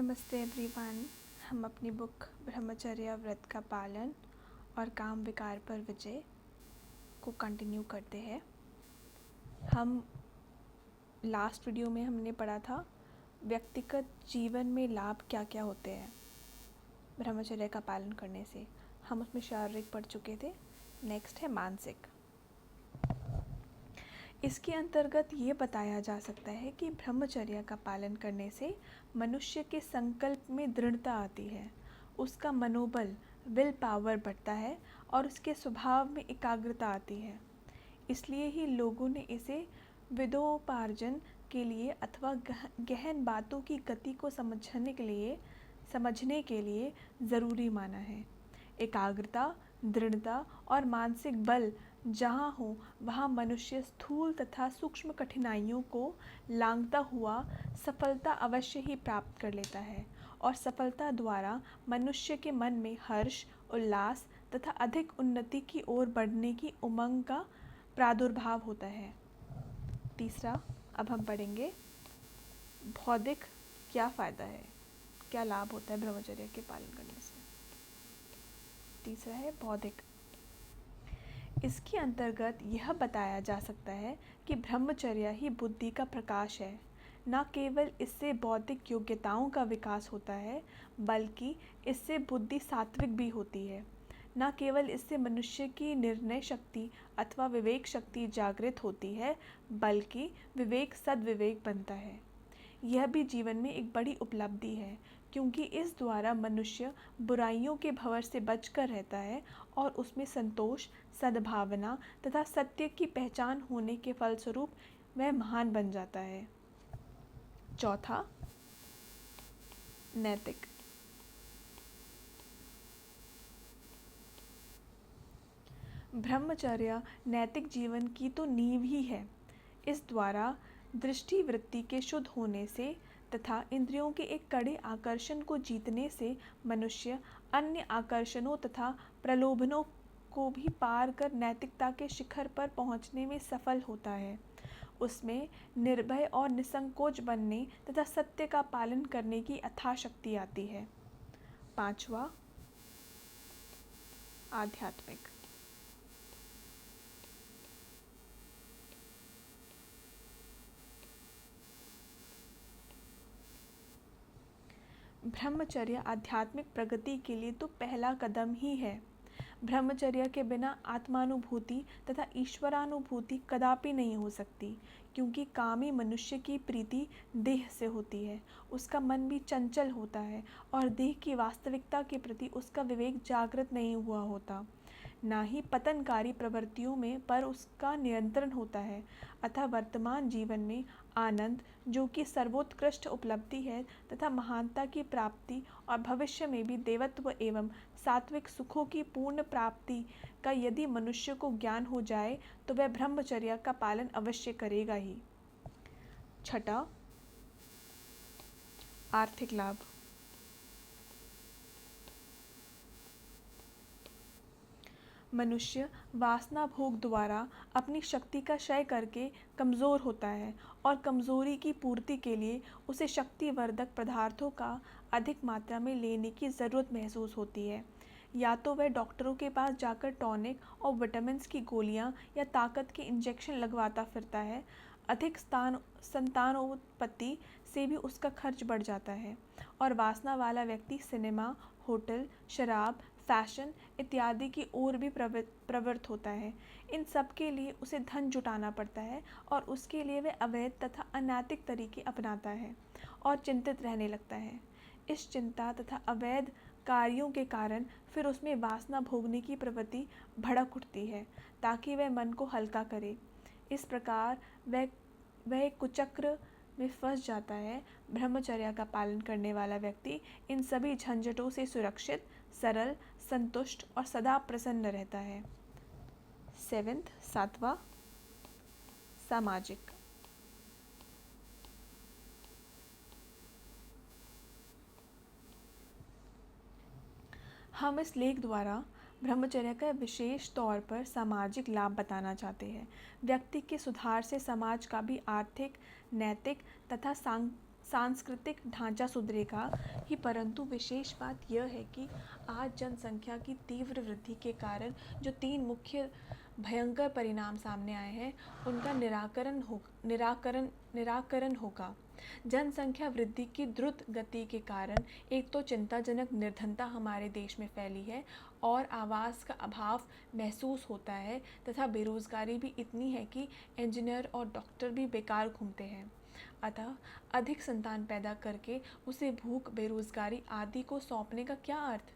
नमस्ते एवरीवन। हम अपनी बुक ब्रह्मचर्य व्रत का पालन और काम विकार पर विजय को कंटिन्यू करते हैं। हम लास्ट वीडियो में हमने पढ़ा था व्यक्तिगत जीवन में लाभ क्या क्या होते हैं ब्रह्मचर्य का पालन करने से। हम उसमें शारीरिक पढ़ चुके थे। नेक्स्ट है मानसिक। इसके अंतर्गत ये बताया जा सकता है कि ब्रह्मचर्य का पालन करने से मनुष्य के संकल्प में दृढ़ता आती है, उसका मनोबल विल पावर बढ़ता है और उसके स्वभाव में एकाग्रता आती है। इसलिए ही लोगों ने इसे विद्योपार्जन के लिए अथवा गहन बातों की गति को समझने के लिए ज़रूरी माना है। एकाग्रता, दृढ़ता और मानसिक बल जहाँ हो वहाँ मनुष्य स्थूल तथा सूक्ष्म कठिनाइयों को लांघता हुआ सफलता अवश्य ही प्राप्त कर लेता है और सफलता द्वारा मनुष्य के मन में हर्ष, उल्लास तथा अधिक उन्नति की ओर बढ़ने की उमंग का प्रादुर्भाव होता है। तीसरा, अब हम पढ़ेंगे बौद्धिक क्या फ़ायदा है, क्या लाभ होता है ब्रह्मचर्य के पालन करने से। तीसरा है बौद्धिक। इसके अंतर्गत यह बताया जा सकता है कि ब्रह्मचर्य ही बुद्धि का प्रकाश है। न केवल इससे बौद्धिक योग्यताओं का विकास होता है, बल्कि इससे बुद्धि सात्विक भी होती है। न केवल इससे मनुष्य की निर्णय शक्ति अथवा विवेक शक्ति जागृत होती है, बल्कि विवेक सद्विवेक बनता है। यह भी जीवन में एक बड़ी उपलब्धि है, क्योंकि इस द्वारा मनुष्य बुराइयों के भंवर से बचकर रहता है और उसमें संतोष, सद्भावना तथा सत्य की पहचान होने के फलस्वरूप वह महान बन जाता है। चौथा, नैतिक। ब्रह्मचर्य नैतिक जीवन की तो नींव ही है। इस द्वारा दृष्टि वृत्ति के शुद्ध होने से तथा इंद्रियों के एक कड़े आकर्षण को जीतने से मनुष्य अन्य आकर्षणों तथा प्रलोभनों को भी पार कर नैतिकता के शिखर पर पहुंचने में सफल होता है। उसमें निर्भय और निसंकोच बनने तथा सत्य का पालन करने की अथाह शक्ति आती है। पांचवा, आध्यात्मिक। ब्रह्मचर्य आध्यात्मिक प्रगति के लिए तो पहला कदम ही है। ब्रह्मचर्य के बिना आत्मानुभूति तथा ईश्वरानुभूति कदापि नहीं हो सकती, क्योंकि कामी मनुष्य की प्रीति देह से होती है, उसका मन भी चंचल होता है और देह की वास्तविकता के प्रति उसका विवेक जागृत नहीं हुआ होता। ना ही पतनकारी प्रवृत्तियों में पर उसका नियंत्रण होता है। अतः वर्तमान जीवन में आनंद, जो कि सर्वोत्कृष्ट उपलब्धि है तथा महानता की प्राप्ति और भविष्य में भी देवत्व एवं सात्विक सुखों की पूर्ण प्राप्ति का यदि मनुष्य को ज्ञान हो जाए तो वह ब्रह्मचर्य का पालन अवश्य करेगा ही। छठा, आर्थिक लाभ। मनुष्य वासना भोग द्वारा अपनी शक्ति का क्षय करके कमज़ोर होता है और कमज़ोरी की पूर्ति के लिए उसे शक्तिवर्धक पदार्थों का अधिक मात्रा में लेने की ज़रूरत महसूस होती है। या तो वह डॉक्टरों के पास जाकर टॉनिक और विटामिन्स की गोलियां या ताकत के इंजेक्शन लगवाता फिरता है। अधिक संतानोत्पत्ति से भी उसका खर्च बढ़ जाता है और वासना वाला व्यक्ति सिनेमा, होटल, शराब, फैशन इत्यादि की ओर भी प्रवृत्त होता है। इन सब के लिए उसे धन जुटाना पड़ता है और उसके लिए वह अवैध तथा अनैतिक तरीके अपनाता है और चिंतित रहने लगता है। इस चिंता तथा अवैध कार्यों के कारण फिर उसमें वासना भोगने की प्रवृत्ति भड़क उठती है, ताकि वह मन को हल्का करे। इस प्रकार वह एक कुचक्र में फंस जाता है। ब्रह्मचर्य का पालन करने वाला व्यक्ति इन सभी झंझटों से सुरक्षित, सरल, संतुष्ट और सदा प्रसन्न रहता है। सातवां, सामाजिक। हम इस लेख द्वारा ब्रह्मचर्य का विशेष तौर पर सामाजिक लाभ बताना चाहते हैं। व्यक्ति के सुधार से समाज का भी आर्थिक, नैतिक तथा सांस्कृतिक ढांचा सुधरेगा ही, परंतु विशेष बात यह है कि आज जनसंख्या की तीव्र वृद्धि के कारण जो 3 मुख्य भयंकर परिणाम सामने आए हैं उनका निराकरण होगा। जनसंख्या वृद्धि की द्रुत गति के कारण एक तो चिंताजनक निर्धनता हमारे देश में फैली है और आवास का अभाव महसूस होता है, तथा बेरोजगारी भी इतनी है कि इंजीनियर और डॉक्टर भी बेकार घूमते हैं। अतः अधिक संतान पैदा करके उसे भूख, बेरोजगारी आदि को सौंपने का क्या अर्थ।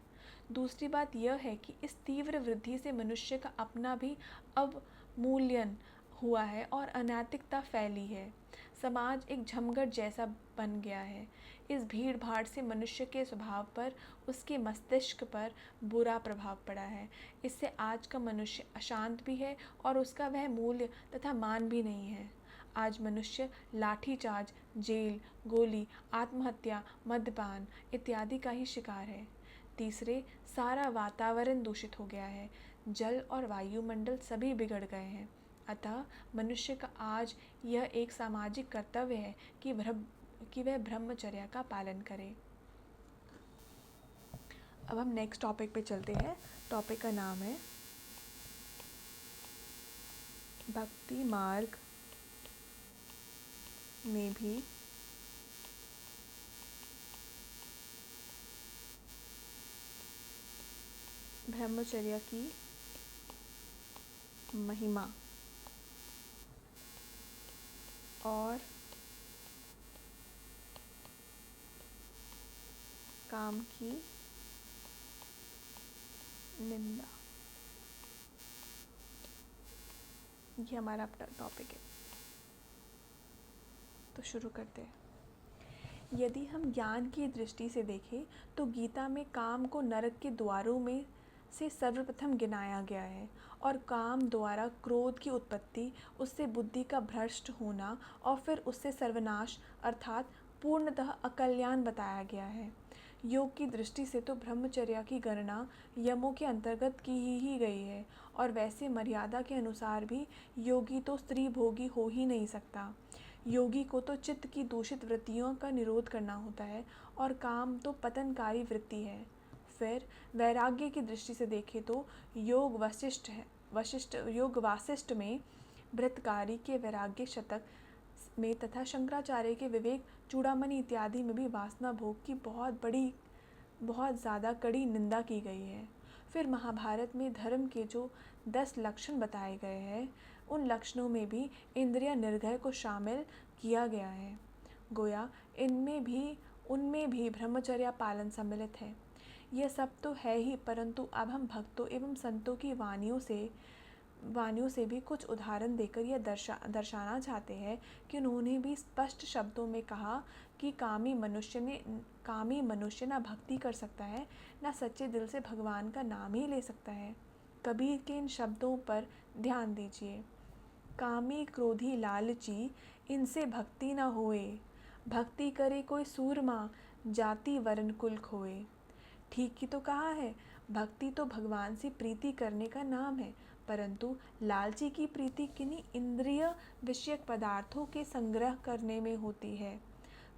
दूसरी बात यह है कि इस तीव्र वृद्धि से मनुष्य का अपना भी अवमूल्यन हुआ है और अनैतिकता फैली है। समाज एक झमघट जैसा बन गया है। इस भीड़ भाड़ से मनुष्य के स्वभाव पर, उसके मस्तिष्क पर बुरा प्रभाव पड़ा है। इससे आज का मनुष्य अशांत भी है और उसका वह मूल्य तथा मान भी नहीं है। आज मनुष्य लाठीचार्ज, जेल, गोली, आत्महत्या, मद्यपान इत्यादि का ही शिकार है। तीसरे, सारा वातावरण दूषित हो गया है। जल और वायुमंडल सभी बिगड़ गए हैं। अतः मनुष्य का आज यह एक सामाजिक कर्तव्य है कि वह ब्रह्मचर्या का पालन करे। अब हम नेक्स्ट टॉपिक पे चलते हैं। टॉपिक का नाम है भक्ति मार्ग में भी ब्रह्मचर्या की महिमा और काम की निंदा, ये हमारा अपना टॉपिक है। तो शुरू करते हैं। यदि हम ज्ञान की दृष्टि से देखें तो गीता में काम को नरक के द्वारों में से सर्वप्रथम गिनाया गया है और काम द्वारा क्रोध की उत्पत्ति, उससे बुद्धि का भ्रष्ट होना और फिर उससे सर्वनाश अर्थात पूर्णतः अकल्याण बताया गया है। योग की दृष्टि से तो ब्रह्मचर्या की गणना यमों के अंतर्गत की ही गई है और वैसे मर्यादा के अनुसार भी योगी तो स्त्री भोगी हो ही नहीं सकता। योगी को तो चित्त की दूषित वृत्तियों का निरोध करना होता है और काम तो पतनकारी वृत्ति है। फिर वैराग्य की दृष्टि से देखें तो योग वासिष्ठ में, भृतकारी के वैराग्य शतक में तथा शंकराचार्य के विवेक चूड़ामणि इत्यादि में भी वासना भोग की बहुत ज़्यादा कड़ी निंदा की गई है। फिर महाभारत में धर्म के जो 10 लक्षण बताए गए हैं उन लक्षणों में भी इंद्रिय निर्ग्रह को शामिल किया गया है। गोया उनमें भी ब्रह्मचर्या पालन सम्मिलित है। यह सब तो है ही, परंतु अब हम भक्तों एवं संतों की वाणियों से भी कुछ उदाहरण देकर यह दर्शाना चाहते हैं कि उन्होंने भी स्पष्ट शब्दों में कहा कि कामी मनुष्य ना भक्ति कर सकता है, ना सच्चे दिल से भगवान का नाम ही ले सकता है। कबीर के इन शब्दों पर ध्यान दीजिए। कामी क्रोधी लालची, इनसे भक्ति न होए। भक्ति करे कोई सूरमा, जाति वर्ण कुल खोए। ठीक ही तो कहा है। भक्ति तो भगवान से प्रीति करने का नाम है, परंतु लालची की प्रीति किन्हीं इंद्रिय विषयक पदार्थों के संग्रह करने में होती है।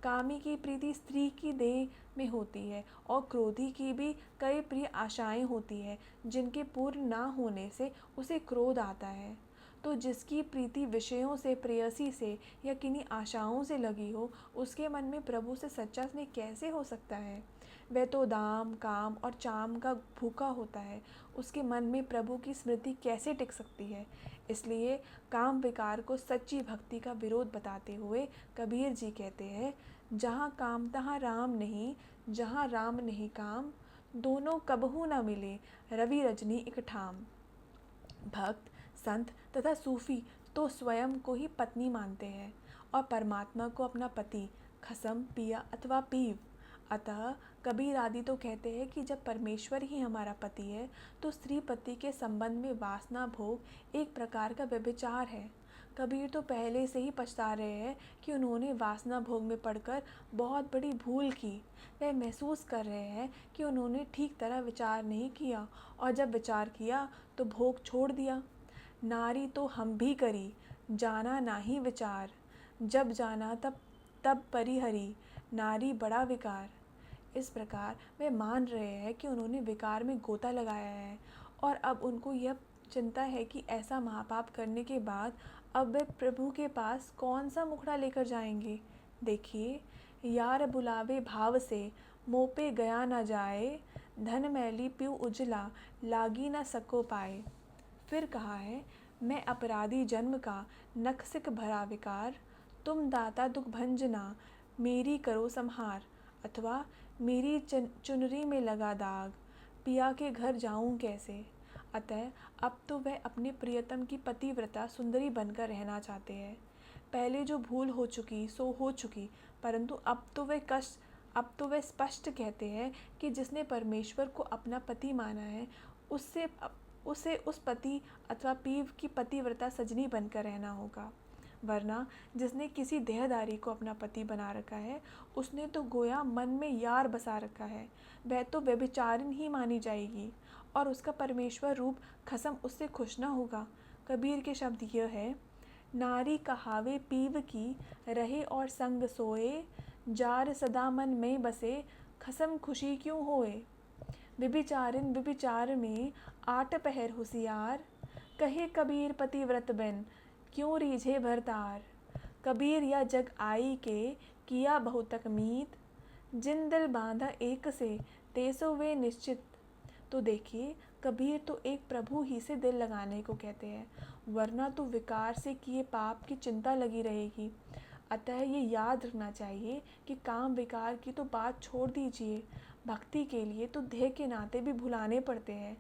कामी की प्रीति स्त्री की देह में होती है और क्रोधी की भी कई प्रिय आशाएं होती है जिनके पूर्ण ना होने से उसे क्रोध आता है। तो जिसकी प्रीति विषयों से, प्रेयसी से या किन्हीं आशाओं से लगी हो, उसके मन में प्रभु से सच्चा स्नेह कैसे हो सकता है। वह तो दाम, काम और चाम का भूखा होता है, उसके मन में प्रभु की स्मृति कैसे टिक सकती है। इसलिए काम विकार को सच्ची भक्ति का विरोध बताते हुए कबीर जी कहते हैं, जहाँ काम तहाँ राम नहीं, जहाँ राम नहीं काम, दोनों कबहू न मिले, रवि रजनी एक ठाम। भक्त, संत तथा सूफी तो स्वयं को ही पत्नी मानते हैं और परमात्मा को अपना पति, खसम, पिया अथवा पीव। अतः कबीर आदि तो कहते हैं कि जब परमेश्वर ही हमारा पति है तो स्त्री पति के संबंध में वासना भोग एक प्रकार का व्यभिचार है। कबीर तो पहले से ही पछता रहे हैं कि उन्होंने वासना भोग में पड़कर बहुत बड़ी भूल की। वह महसूस कर रहे हैं कि उन्होंने ठीक तरह विचार नहीं किया और जब विचार किया तो भोग छोड़ दिया। नारी तो हम भी करी, जाना नाही विचार, जब जाना तब तब परिहरी नारी बड़ा विकार। इस प्रकार वे मान रहे हैं कि उन्होंने विकार में गोता लगाया है और अब उनको यह चिंता है कि ऐसा महापाप करने के बाद अब वे प्रभु के पास कौन सा मुखड़ा लेकर जाएंगे। देखिए, यार बुलावे भाव से मोपे गया न जाए, धन मैली पीऊ उजला लागी न सको पाए। फिर कहा है, मैं अपराधी जन्म का नखसिक भरा विकार, तुम दाता दुख भंजना मेरी करो संहार। अथवा मेरी चुनरी में लगा दाग, पिया के घर जाऊं कैसे। अतः अब तो वह अपने प्रियतम की पतिव्रता सुंदरी बनकर रहना चाहते हैं। पहले जो भूल हो चुकी सो हो चुकी, परंतु अब तो वे स्पष्ट कहते हैं कि जिसने परमेश्वर को अपना पति माना है उसे उस पति अथवा पीव की पतिव्रता सजनी बनकर रहना होगा। वरना जिसने किसी देहधारी को अपना पति बना रखा है उसने तो गोया मन में यार बसा रखा है, वह तो व्यभिचारिण ही मानी जाएगी और उसका परमेश्वर रूप खसम उससे खुश न होगा। कबीर के शब्द यह है, नारी कहावे पीव की रहे और संग सोए, जार सदा मन में बसे खसम खुशी क्यों होए। व्यभिचारिण व्यभिचार में 8 पहर होशियार, कहे कबीर पतिव्रत बिन क्यों रीझे भरतार। कबीर या जग आई के किया बहुतक मीत, जिन दिल बांधा एक से तेसो वे निश्चित। तो देखिए, कबीर तो एक प्रभु ही से दिल लगाने को कहते हैं, वरना तो विकार से किए पाप की चिंता लगी रहेगी। अतः ये याद रखना चाहिए कि काम विकार की तो बात छोड़ दीजिए, भक्ति के लिए तो देह के नाते भी भुलाने पड़ते हैं।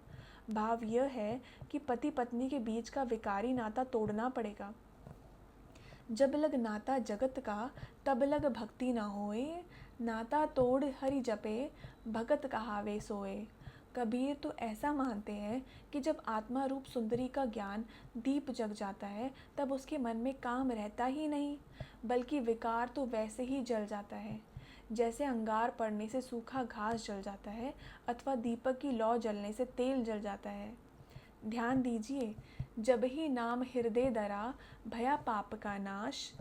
भाव यह है कि पति पत्नी के बीच का विकारी नाता तोड़ना पड़ेगा। जब लग नाता जगत का तब लग भक्ति ना होए, नाता तोड़ हरि जपे भगत कहावे सोए। कबीर तो ऐसा मानते हैं कि जब आत्मा रूप सुंदरी का ज्ञान दीप जग जाता है तब उसके मन में काम रहता ही नहीं, बल्कि विकार तो वैसे ही जल जाता है जैसे अंगार पड़ने से सूखा घास जल जाता है अथवा दीपक की लौ जलने से तेल जल जाता है। ध्यान दीजिए, जब ही नाम हृदय दरा भया पाप का नाश,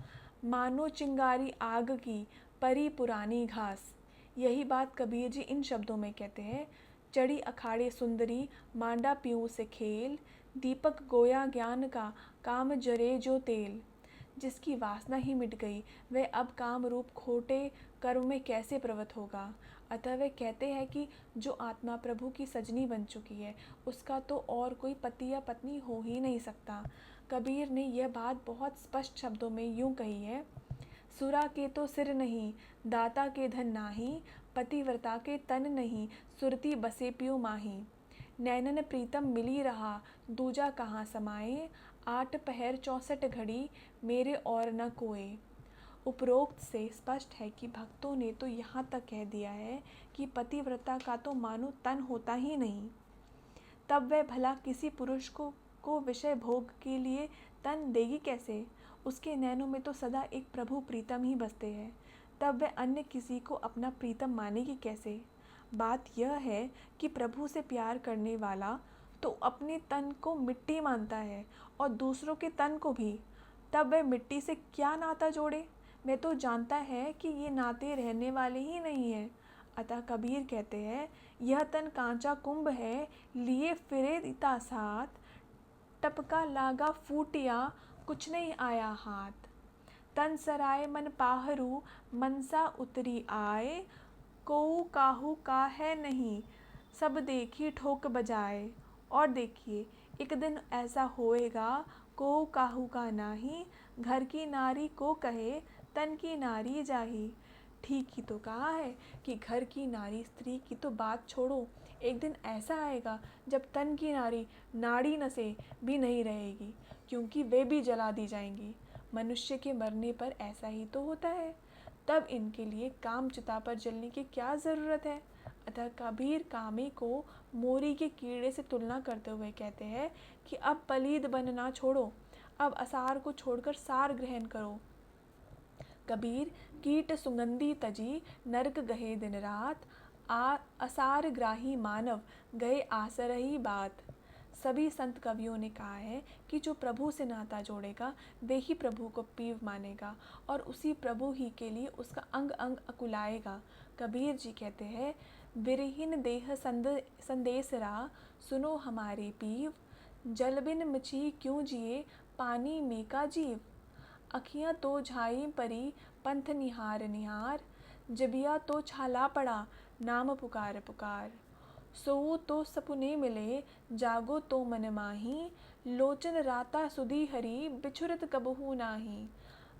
मानो चिंगारी आग की परी पुरानी घास। यही बात कबीर जी इन शब्दों में कहते हैं, चढ़ी अखाड़े सुंदरी मांडा पीऊँ से खेल, दीपक गोया ज्ञान का काम जरे जो तेल। जिसकी वासना ही मिट गई वह अब काम रूप खोटे कर्म में कैसे प्रवृत्त होगा। अतः वे कहते हैं कि जो आत्मा प्रभु की सजनी बन चुकी है उसका तो और कोई पति या पत्नी हो ही नहीं सकता। कबीर ने यह बात बहुत स्पष्ट शब्दों में यूँ कही है, सुरा के तो सिर नहीं, दाता के धन नाही, पतिव्रता के तन नहीं, सुरती बसे पियो माही। नैनन प्रीतम मिली रहा, दूजा कहाँ समाए, 8 पहर 64 घड़ी मेरे और न कोए। उपरोक्त से स्पष्ट है कि भक्तों ने तो यहाँ तक कह दिया है कि पतिव्रता का तो मानो तन होता ही नहीं, तब वह भला किसी पुरुष को विषय भोग के लिए तन देगी कैसे। उसके नैनों में तो सदा एक प्रभु प्रीतम ही बसते हैं, तब वह अन्य किसी को अपना प्रीतम मानेगी कैसे। बात यह है कि प्रभु से प्यार करने वाला तो अपने तन को मिट्टी मानता है और दूसरों के तन को भी, तब वह मिट्टी से क्या नाता जोड़े। वह तो जानता है कि ये नाते रहने वाले ही नहीं हैं। अतः कबीर कहते हैं, यह तन कांचा कुंभ है, लिए फिरे इता साथ, टपका लागा फूटिया कुछ नहीं आया हाथ। तन सराय मन पाहरू मनसा उतरी आए, कोऊ काहू का है नहीं सब देखी ठोक बजाए। और देखिए, एक दिन ऐसा होएगा, कोऊ काहू का नाही, घर की नारी को कहे तन की नारी जाही। ठीक ही तो कहा है कि घर की नारी स्त्री की तो बात छोड़ो, एक दिन ऐसा आएगा जब तन की नारी नाड़ी नसें भी नहीं रहेगी, क्योंकि वे भी जला दी जाएंगी। मनुष्य के मरने पर ऐसा ही तो होता है, तब इनके लिए काम चिता पर जलने की क्या ज़रूरत है। अतः कबीर कामी को मोरी के कीड़े से तुलना करते हुए कहते हैं कि अब पलीद बनना छोड़ो, अब असार को छोड़कर सार ग्रहण करो। कबीर कीट सुगंधी तजी नरक गहे दिन रात, असार ग्राही मानव गए आसरही बात। सभी संत कवियों ने कहा है कि जो प्रभु से नाता जोड़ेगा वे ही प्रभु को पीव मानेगा और उसी प्रभु ही के लिए उसका अंग अंग अकुलाएगा। कबीर जी कहते हैं, विरहीन देह संदेश रा, सुनो हमारे पीव, जल बिन मची क्यों जिए, पानी में का जीव। अखियाँ तो झाई परी, पंथ निहार निहार, जबिया तो छाला पड़ा, नाम पुकार पुकार। सोऊं तो सपुने मिले, जागो तो मन माही, लोचन राता सुधी हरी, बिछुरत कबहू नाही।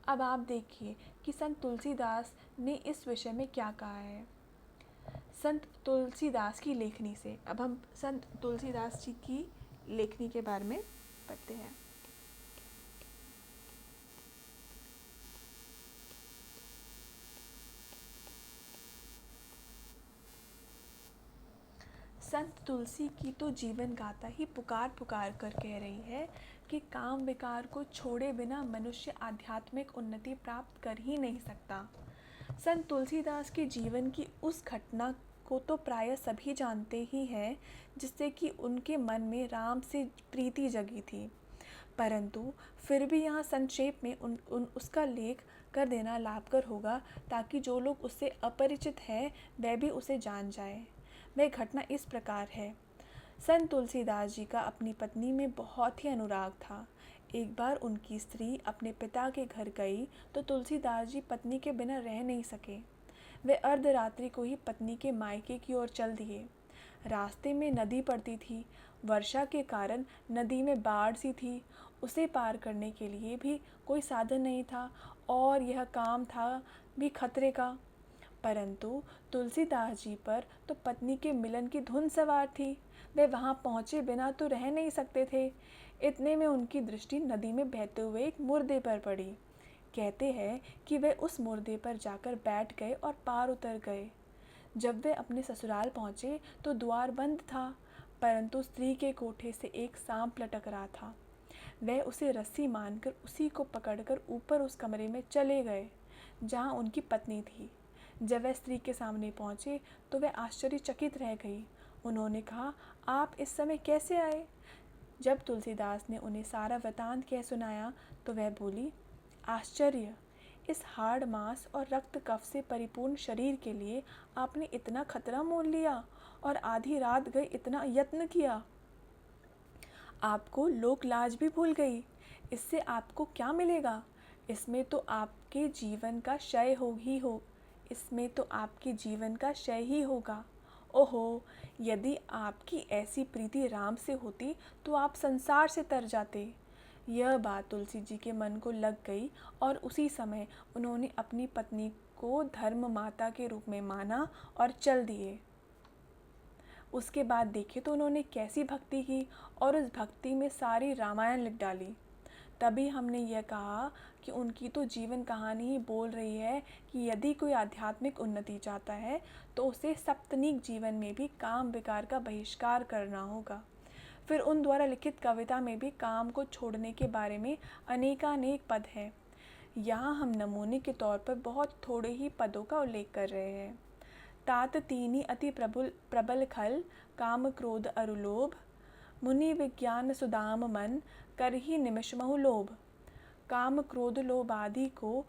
अब आप देखिए कि संत तुलसीदास ने इस विषय में क्या कहा है। संत तुलसीदास की लेखनी से अब हम संत तुलसीदास जी की लेखनी के बारे में पढ़ते हैं। संत तुलसी की तो जीवन गाथा ही पुकार पुकार कर कह रही है कि काम विकार को छोड़े बिना मनुष्य आध्यात्मिक उन्नति प्राप्त कर ही नहीं सकता। संत तुलसीदास के जीवन की उस घटना को तो प्रायः सभी जानते ही हैं जिससे कि उनके मन में राम से प्रीति जगी थी, परंतु फिर भी यहाँ संक्षेप में उसका लेख कर देना लाभकर होगा ताकि जो लोग उससे अपरिचित हैं वह भी उसे जान जाए। वह घटना इस प्रकार है। संत तुलसीदास जी का अपनी पत्नी में बहुत ही अनुराग था। एक बार उनकी स्त्री अपने पिता के घर गई तो तुलसीदास जी पत्नी के बिना रह नहीं सके। वे अर्धरात्रि को ही पत्नी के मायके की ओर चल दिए। रास्ते में नदी पड़ती थी। वर्षा के कारण नदी में बाढ़ सी थी। उसे पार करने के लिए भी कोई साधन नहीं था और यह काम था भी खतरे का। परंतु तुलसीदास जी पर तो पत्नी के मिलन की धुन सवार थी। वे वहाँ पहुँचे बिना तो रह नहीं सकते थे। इतने में उनकी दृष्टि नदी में बहते हुए एक मुर्दे पर पड़ी। कहते हैं कि वे उस मुर्दे पर जाकर बैठ गए और पार उतर गए। जब वे अपने ससुराल पहुँचे तो द्वार बंद था, परंतु स्त्री के कोठे से एक सांप लटक रहा था। वह उसे रस्सी मानकर उसी को पकड़कर ऊपर उस कमरे में चले गए जहाँ उनकी पत्नी थी। जब वह स्त्री के सामने पहुँचे तो वह आश्चर्यचकित रह गई। उन्होंने कहा, आप इस समय कैसे आए? जब तुलसीदास ने उन्हें सारा वृतांत कह सुनाया तो वह बोली, आश्चर्य, इस हाड़ मांस और रक्त कफ से परिपूर्ण शरीर के लिए आपने इतना खतरा मोल लिया और आधी रात गए इतना यत्न किया। आपको लोक लाज भी भूल गई। इससे आपको क्या मिलेगा? इसमें तो आपके जीवन का क्षय इसमें तो आपके जीवन का क्षय ही होगा। ओहो, यदि आपकी ऐसी प्रीति राम से होती तो आप संसार से तर जाते। यह बात तुलसी जी के मन को लग गई और उसी समय उन्होंने अपनी पत्नी को धर्म माता के रूप में माना और चल दिए। उसके बाद देखिए तो उन्होंने कैसी भक्ति की और उस भक्ति में सारी रामायण लिख डाली। तभी हमने यह कहा कि उनकी तो जीवन कहानी ही बोल रही है कि यदि कोई आध्यात्मिक उन्नति चाहता है तो उसे सप्तनीक जीवन में भी काम विकार का बहिष्कार करना होगा। फिर उन द्वारा लिखित कविता में भी काम को छोड़ने के बारे में अनेकानेक पद है। यहाँ हम नमूने के तौर पर बहुत थोड़े ही पदों का उल्लेख कर रहे हैं। तात तीनी अति प्रबल खल, काम क्रोध अरुलोभ, मुनि विज्ञान सुदाम मन, कर ही निमिष महु लोभ। काम क्रोध लोभ आदि को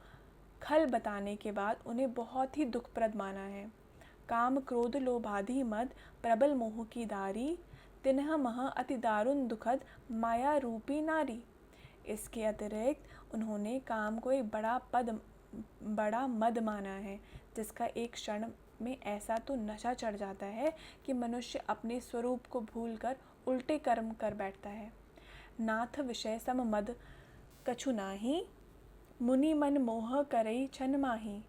खल बताने के बाद उन्हें बहुत ही दुखप्रद माना है। काम क्रोध लोभ आदि मद प्रबल मोह की दारी, तिन्ह मह अति दारुण दुखद माया रूपी नारी। इसके अतिरिक्त उन्होंने काम को एक बड़ा मद माना है जिसका एक क्षण में ऐसा तो नशा चढ़ जाता है कि मनुष्य अपने स्वरूप को भूलकर उल्टे कर्म कर बैठता है। नाथ विषय सम मद कछु नाही, मुनि मन मोह करई छन माही।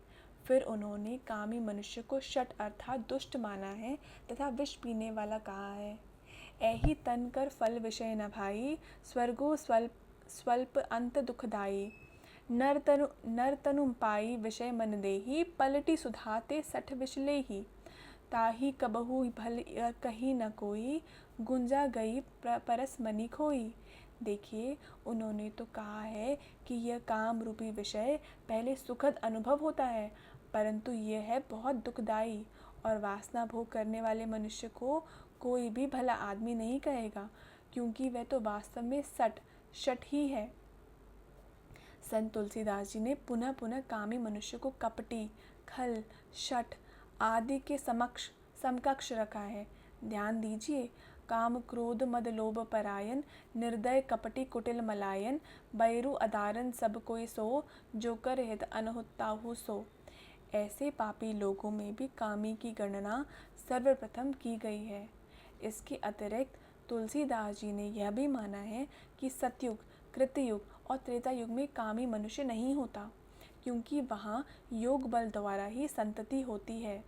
फिर उन्होंने कामी मनुष्य को शठ अर्थात दुष्ट माना है तथा विष पीने वाला कहा है। ऐही तन कर फल विषय न भाई, स्वर्गो स्वल्प अंत दुखदाई। नर तनु पाई विषय मन देही, पलटी सुधाते सठ विष लेही। ताही कबहू भल कही न कोई, गुंजा गई परस मनि खोई। देखिए, उन्होंने तो कहा है कि यह काम रूपी विषय पहले सुखद अनुभव होता है, परंतु यह है बहुत दुखदाई और वासना भोग करने वाले मनुष्य को कोई भी भला आदमी नहीं कहेगा, क्योंकि वह तो वास्तव में शठ ही है। संत तुलसीदास जी ने पुनः पुनः कामी मनुष्य को कपटी, खल, शठ आदि के समकक्ष रखा है। ध्यान दीजिए, काम क्रोध मद लोभ परायन, निर्दय कपटी कुटिल मलायन, बैरु अदारन सब कोई सो, जो कर हित अनहुत ताहु सो। ऐसे पापी लोगों में भी कामी की गणना सर्वप्रथम की गई है। इसके अतिरिक्त तुलसीदास जी ने यह भी माना है कि सतयुग, कृतयुग और त्रेता युग में कामी मनुष्य नहीं होता, क्योंकि वहाँ योग बल द्वारा ही संतति होती है।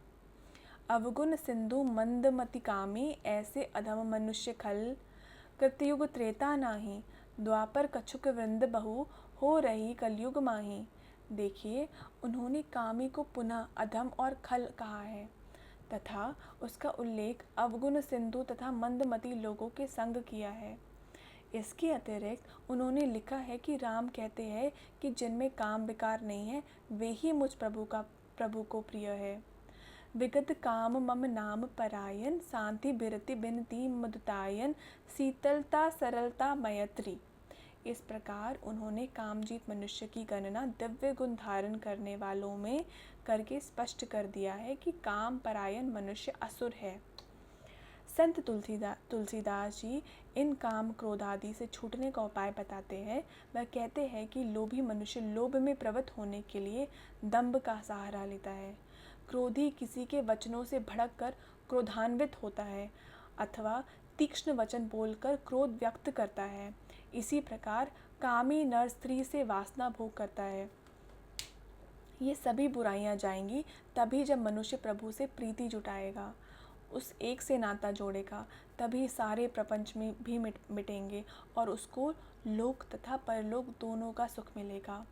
अवगुण सिंधु मंदमति कामी, ऐसे अधम मनुष्य खल, कृतयुग त्रेता नाही, द्वापर कछुक वृंद बहु, हो रही कलयुग माही। देखिए, उन्होंने कामी को पुनः अधम और खल कहा है तथा उसका उल्लेख अवगुण सिंधु तथा मंदमती लोगों के संग किया है। इसके अतिरिक्त उन्होंने लिखा है कि राम कहते हैं कि जिनमें काम विकार नहीं है वे ही मुझ प्रभु को प्रिय है। विगत काम मम नाम परायन, शांति बिरति बिनती मधुतायन, शीतलता सरलता मैत्री। इस प्रकार उन्होंने कामजीत मनुष्य की गणना दिव्य गुण धारण करने वालों में करके स्पष्ट कर दिया है कि काम परायण मनुष्य असुर है। संत तुलसीदास जी इन काम क्रोध आदि से छूटने का उपाय बताते हैं। वह कहते हैं कि लोभी मनुष्य लोभ में प्रवृत्त होने के लिए दंभ का सहारा लेता है। क्रोधी किसी के वचनों से भड़क कर क्रोधान्वित होता है अथवा तीक्ष्ण वचन बोलकर क्रोध व्यक्त करता है। इसी प्रकार कामी नर स्त्री से वासना भोग करता है। ये सभी बुराइयां जाएंगी तभी जब मनुष्य प्रभु से प्रीति जुटाएगा, उस एक से नाता जोड़ेगा, तभी सारे प्रपंच में भी मिटेंगे और उसको लोक तथा परलोक दोनों का सुख मिलेगा।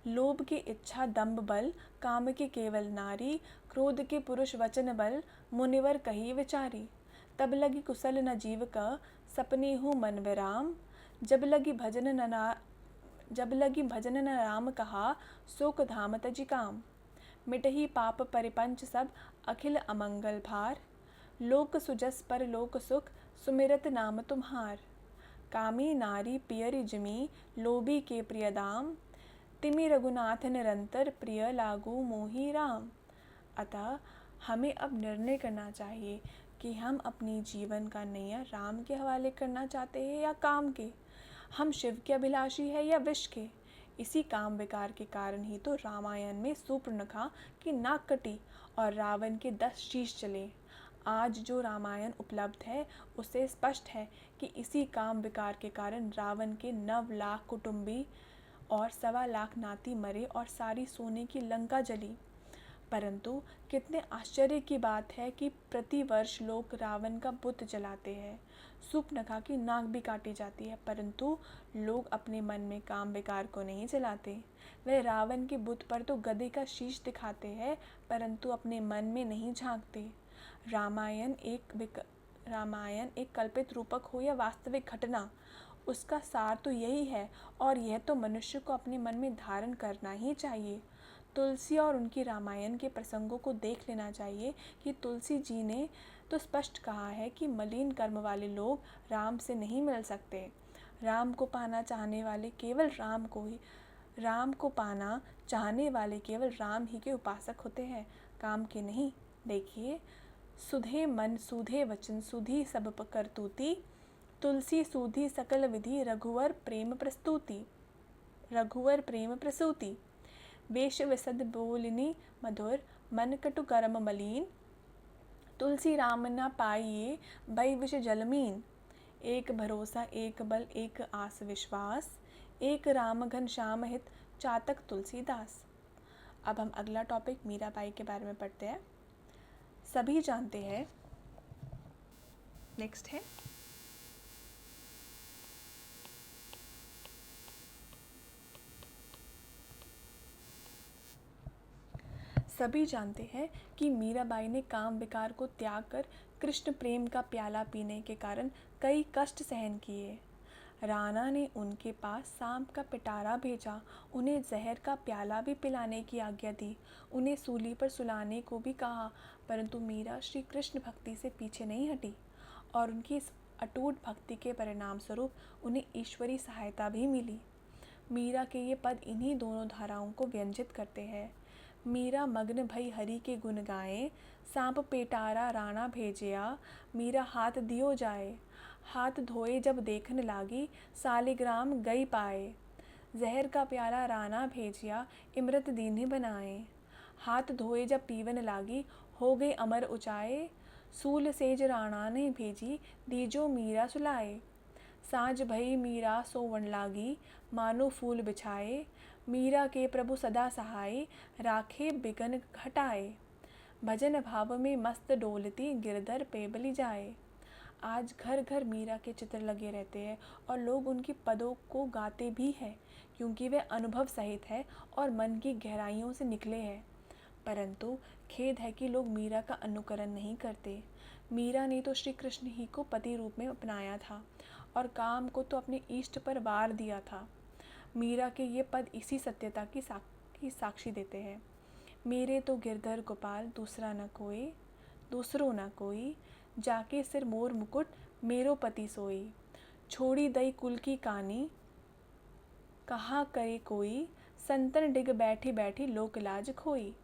लोभ की इच्छा दंभ बल, काम के केवल नारी, क्रोध के पुरुष वचन बल, मुनिवर कही विचारी। तब लगी कुशल न जीव का, सपने हूँ मन विराम, जब लगी भजन न राम कहा, शोक धाम तजि काम। मिटही पाप परिपंच सब, अखिल अमंगल भार, लोक सुजस पर लोक सुख, सुमिरत नाम तुम्हार। कामी नारी पियरि जिमी, लोभी के प्रिय दाम, तिमि रघुनाथ निरंतर, प्रिय लागू मोहि राम। अतः हमें अब निर्णय करना चाहिए कि हम अपनी जीवन का नैया राम के हवाले करना चाहते हैं या काम के। हम शिव के अभिलाषी है या विष के। इसी काम विकार के कारण ही तो रामायण में सूर्पनखा की नाक कटी और रावण के 10 शीश चले। आज जो रामायण उपलब्ध है उससे स्पष्ट है कि इसी काम विकार के कारण रावण के 9 लाख कुटुंबी और 1.25 लाख नाती मरे और सारी सोने की लंका जली। परंतु कितने आश्चर्य की बात है कि प्रतिवर्ष लोग रावण का बुत जलाते हैं, सूर्पनखा की नाक भी काटी जाती है, परंतु लोग अपने मन में काम विकार को नहीं जलाते। वे रावण के बुत पर तो गधे का शीश दिखाते हैं, परंतु अपने मन में नहीं झांकते। रामायण एक कल्पित रूपक हो या वास्तविक घटना, उसका सार तो यही है और यह तो मनुष्य को अपने मन में धारण करना ही चाहिए। तुलसी और उनकी रामायण के प्रसंगों को देख लेना चाहिए कि तुलसी जी ने तो स्पष्ट कहा है कि मलिन कर्म वाले लोग राम से नहीं मिल सकते। राम को पाना चाहने वाले केवल राम ही के उपासक होते हैं, काम के नहीं। देखिए, सुधे मन सूधे वचन सुधी सब करतूती, तुलसी सूधी सकल विधि रघुवर प्रेम प्रसूति। वेश विसद बोलिनी मधुर, मन कटु कर्म मलीन, तुलसी राम न पाइए भय विष जलमीन। एक भरोसा एक बल एक आस विश्वास, एक राम घन श्याम हित चातक तुलसीदास। अब हम अगला टॉपिक मीराबाई के बारे में पढ़ते हैं। सभी जानते हैं, नेक्स्ट है सभी जानते हैं कि मीराबाई ने काम विकार को त्याग कर कृष्ण प्रेम का प्याला पीने के कारण कई कष्ट सहन किए। राणा ने उनके पास सांप का पिटारा भेजा, उन्हें जहर का प्याला भी पिलाने की आज्ञा दी, उन्हें सूली पर सुलाने को भी कहा, परंतु मीरा श्री कृष्ण भक्ति से पीछे नहीं हटी और उनकी इस अटूट भक्ति के परिणाम स्वरूप उन्हें ईश्वरी सहायता भी मिली। मीरा के ये पद इन्हीं दोनों धाराओं को व्यंजित करते हैं। मीरा मग्न भई हरि के गुण गाए, सांप पेटारा राणा भेजिया, मीरा हाथ दियो जाए। हाथ धोए जब देखन लागी, सालिग्राम गई पाए। जहर का प्याला राणा भेजिया, इमृत दीन्हि बनाए। हाथ धोए जब पीवन लागी, हो गई अमर ऊंचाए। सूल सेज राणा ने भेजी, दीजो मीरा सुलाए। साँझ भई मीरा सोवन लागी, मानो फूल बिछाए। मीरा के प्रभु सदा सहाय, राखे बिगन घटाए। भजन भाव में मस्त डोलती, गिरधर पे बलि जाए। आज घर घर मीरा के चित्र लगे रहते हैं और लोग उनकी पदों को गाते भी हैं, क्योंकि वे अनुभव सहित है और मन की गहराइयों से निकले हैं। परंतु खेद है कि लोग मीरा का अनुकरण नहीं करते। मीरा ने तो श्री कृष्ण ही को पति रूप में अपनाया था और काम को तो अपने इष्ट पर वार दिया था। मीरा के ये पद इसी सत्यता की साक्षी देते हैं। मेरे तो गिरधर गोपाल दूसरा न कोई, दूसरो न कोई, जाके सिर मोर मुकुट मेरो पति सोई। छोड़ी दई कुल की कानी, कहाँ करे कोई, संतन डिग बैठी बैठी लोक लाज खोई।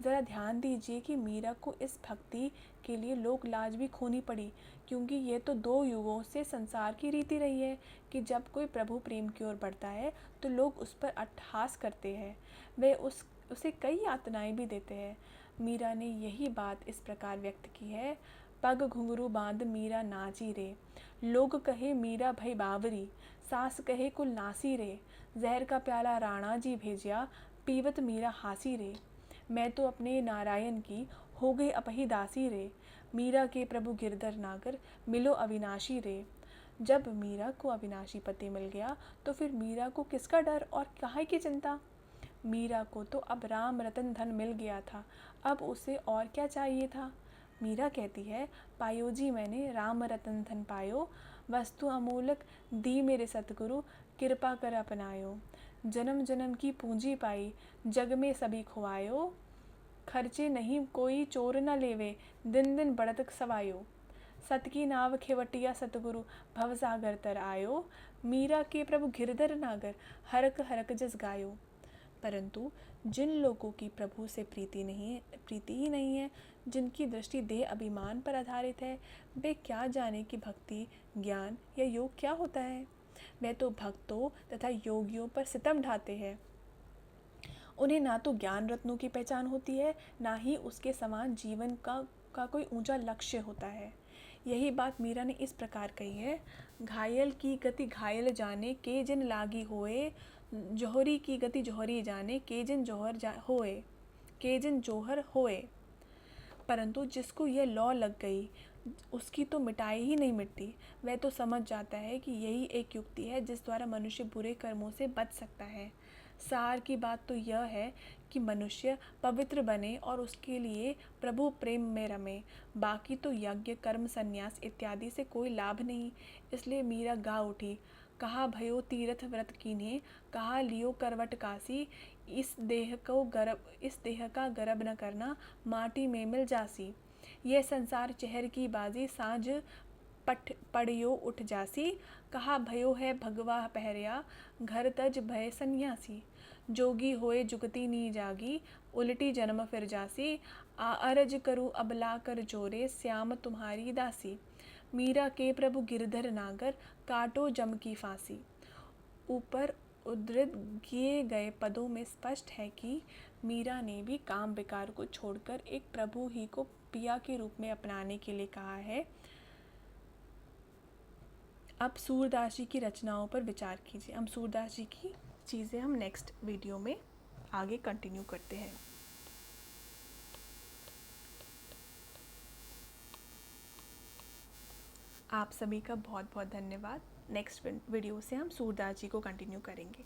ज़रा ध्यान दीजिए कि मीरा को इस भक्ति के लिए लोक लाज भी खोनी पड़ी, क्योंकि ये तो 2 युगों से संसार की रीति रही है कि जब कोई प्रभु प्रेम की ओर बढ़ता है तो लोग उस पर अट्टहास करते हैं, वे उसे कई यातनाएं भी देते हैं। मीरा ने यही बात इस प्रकार व्यक्त की है। पग घुंघरू बांध मीरा नाची रे, लोग कहे मीरा भई बावरी, सास कहे कुल नासी रे। जहर का प्याला राणा जी भेजिया, पीवत मीरा हासी रे। मैं तो अपने नारायण की हो गई अपही दासी रे। मीरा के प्रभु गिरधर नागर, मिलो अविनाशी रे। जब मीरा को अविनाशी पति मिल गया तो फिर मीरा को किसका डर और काहे की चिंता। मीरा को तो अब राम रतन धन मिल गया था, अब उसे और क्या चाहिए था। मीरा कहती है, पायो जी मैंने राम रतन धन पायो, वस्तु अमूलक दी मेरे सतगुरु, कृपा कर अपनायो। जन्म जन्म की पूंजी पाई, जग में सभी खुआयो। खर्चे नहीं कोई चोर न लेवे, दिन दिन बढ़त सवायो। सत की नाव खेवटिया सतगुरु, भवसागर तर आयो। मीरा के प्रभु गिरधर नागर, हरक हरक जस गायो। परंतु जिन लोगों की प्रभु से प्रीति ही नहीं है, जिनकी दृष्टि देह अभिमान पर आधारित है, वे क्या जाने कि भक्ति, ज्ञान या योग क्या होता है। वे तो भक्तों तथा योगियों पर सितम ढाते हैं। उन्हें ना तो ज्ञान रत्नों की पहचान होती है, ना ही उसके समान जीवन का कोई ऊंचा लक्ष्य होता है। यही बात मीरा ने इस प्रकार कही है। घायल की गति घायल जाने, के जिन लागी होए। जौहरी की गति जौहरी जाने, के जिन जौहर होए। परंतु जिसको यह लौ लग गई, उसकी तो मिटाई ही नहीं मिटती। वह तो समझ जाता है कि यही एक युक्ति है जिस द्वारा मनुष्य बुरे कर्मों से बच सकता है। सार की बात तो यह है कि मनुष्य पवित्र बने और उसके लिए प्रभु प्रेम में रमे। बाकी तो यज्ञ, कर्म, संन्यास इत्यादि से कोई लाभ नहीं। इसलिए मीरा गा उठी, कहा भयो तीर्थ व्रत कीन्हे, कहा लियो करवट कासी। इस देह का गर्भ न करना, माटी में मिल जासी। यह संसार चेहर की बाजी, साँझ पड़ियो उठ जासी। कहा भयो है भगवा पहरिया, घर तज भय सन्यासी। जोगी होए जुगती नी जागी, उलटी जन्म फिर जासी। अरज करूँ अबला कर जोरे, श्याम तुम्हारी दासी। मीरा के प्रभु गिरधर नागर, काटो जम की फांसी। ऊपर उद्धृत किए गए पदों में स्पष्ट है कि मीरा ने भी काम विकार को छोड़कर एक प्रभु ही को पिया के रूप में अपनाने के लिए कहा है। अब सूरदास जी की रचनाओं पर विचार कीजिए। हम सूरदास जी की चीज़ें हम नेक्स्ट वीडियो में आगे कंटिन्यू करते हैं। आप सभी का बहुत बहुत धन्यवाद। नेक्स्ट वीडियो से हम सूरदास जी को कंटिन्यू करेंगे।